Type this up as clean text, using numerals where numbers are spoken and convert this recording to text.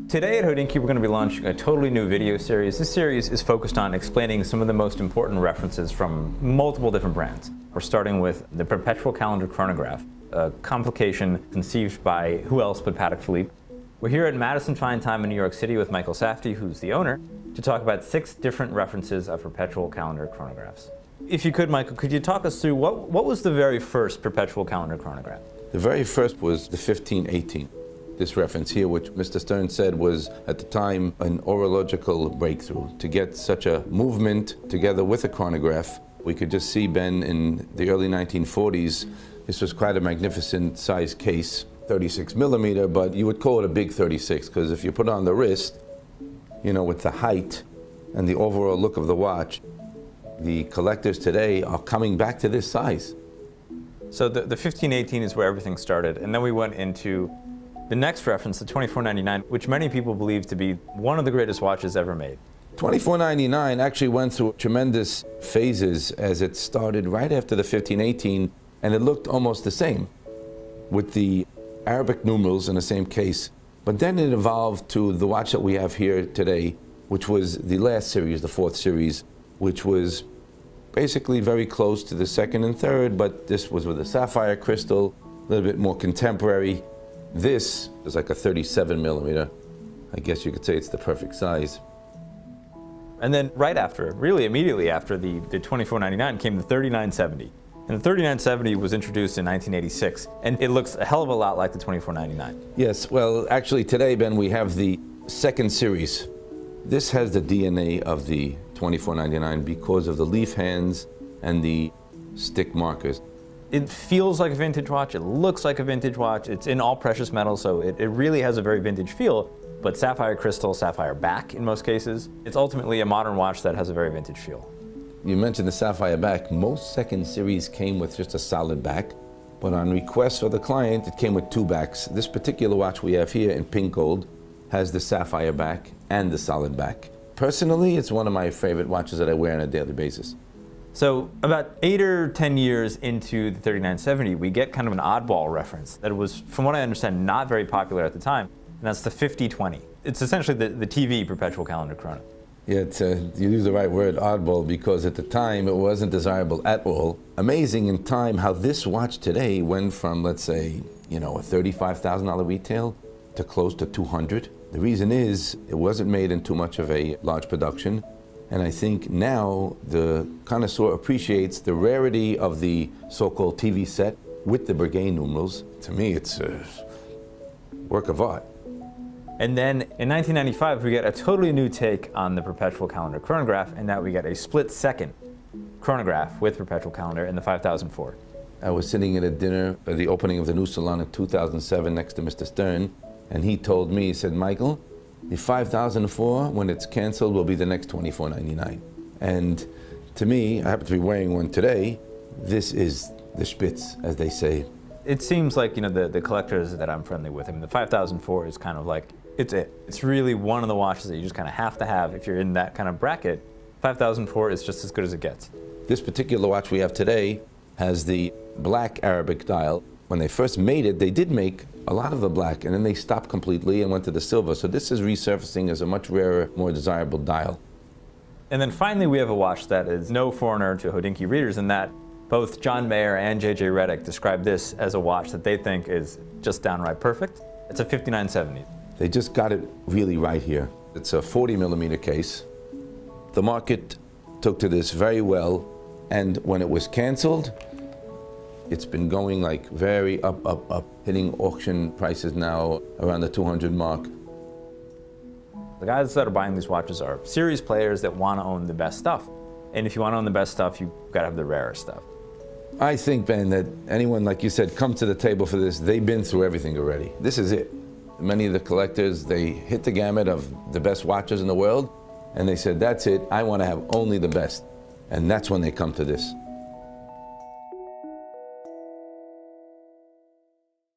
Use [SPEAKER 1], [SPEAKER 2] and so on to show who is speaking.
[SPEAKER 1] Today at HODINKEE, we're going to be launching a totally new video series. This series is focused on explaining some of the most important references from multiple different brands. We're starting with the perpetual calendar chronograph, a complication conceived by who else but Patek Philippe. We're here at Madison Fine Time in New York City with Michael Safdie, who's the owner, to talk about 6 different references of perpetual calendar chronographs. If you could, Michael, could you talk us through what was the very first perpetual calendar chronograph?
[SPEAKER 2] The very first was the 1518. This reference here, which Mr. Stern said was at the time an horological breakthrough. To get such a movement together with a chronograph, we could just see, Ben, in the early 1940s, this was quite a magnificent size case, 36 millimeter, but you would call it a big 36, because if you put it on the wrist, you know, with the height and the overall look of the watch, the collectors today are coming back to this size.
[SPEAKER 1] So the 1518 is where everything started, and then we went into the next reference, the 2499, which many people believe to be one of the greatest watches ever made.
[SPEAKER 2] 2499 actually went through tremendous phases as it started right after the 1518, and it looked almost the same with the Arabic numerals in the same case. But then it evolved to the watch that we have here today, which was the last series, the 4th series, which was basically very close to the 2nd and 3rd, but this was with a sapphire crystal, a little bit more contemporary. This is like a 37 millimeter. I guess you could say it's the perfect size.
[SPEAKER 1] And then right after, really immediately after the 2499 came the 3970. And the 3970 was introduced in 1986, and it looks a hell of a lot like the 2499.
[SPEAKER 2] Yes, well, actually today, Ben, we have the 2nd series. This has the DNA of the 2499 because of the leaf hands and the stick markers.
[SPEAKER 1] It feels like a vintage watch, it looks like a vintage watch, it's in all precious metals, so it really has a very vintage feel, but sapphire crystal, sapphire back in most cases. It's ultimately a modern watch that has a very vintage feel.
[SPEAKER 2] You mentioned the sapphire back. Most 2nd series came with just a solid back, but on request for the client, it came with 2 backs. This particular watch we have here in pink gold has the sapphire back and the solid back. Personally, it's one of my favorite watches that I wear on a daily basis.
[SPEAKER 1] So about 8 or 10 years into the 3970, we get kind of an oddball reference that was, from what I understand, not very popular at the time, and that's the 5020. It's essentially the TV perpetual calendar chrono.
[SPEAKER 2] Yeah, you use the right word, oddball, because at the time it wasn't desirable at all. Amazing in time how this watch today went from, let's say, you know, a $35,000 retail to close to $200. The reason is it wasn't made in too much of a large production. And I think now the connoisseur appreciates the rarity of the so-called TV set with the Breguet numerals. To me, it's a work of art.
[SPEAKER 1] And then in 1995, we get a totally new take on the perpetual calendar chronograph, and that we get a split-second chronograph with perpetual calendar in the 5004.
[SPEAKER 2] I was sitting at a dinner at the opening of the new salon in 2007 next to Mr. Stern, and he told me, he said, Michael, the 5004, when it's canceled, will be the next 2499. And to me, I happen to be wearing one today, this is the Spitz, as they say.
[SPEAKER 1] It seems like, you know, the collectors that I'm friendly with, I mean, the 5004 is kind of like, it's it. It's really one of the watches that you just kind of have to have if you're in that kind of bracket. 5004 is just as good as it gets.
[SPEAKER 2] This particular watch we have today has the black Arabic dial. When they first made it, they did make a lot of the black, and then they stopped completely and went to the silver. So this is resurfacing as a much rarer, more desirable dial.
[SPEAKER 1] And then finally, we have a watch that is no foreigner to HODINKEE readers, in that both John Mayer and J.J. Redick describe this as a watch that they think is just downright perfect. It's a 5970.
[SPEAKER 2] They just got it really right here. It's a 40 millimeter case. The market took to this very well, and when it was canceled, it's been going like very up, hitting auction prices now around the 200 mark.
[SPEAKER 1] The guys that are buying these watches are serious players that want to own the best stuff. And if you want to own the best stuff, you've got to have the rarest stuff.
[SPEAKER 2] I think, Ben, that anyone, like you said, come to the table for this, they've been through everything already. This is it. Many of the collectors, they hit the gamut of the best watches in the world, and they said, that's it, I want to have only the best. And that's when they come to this.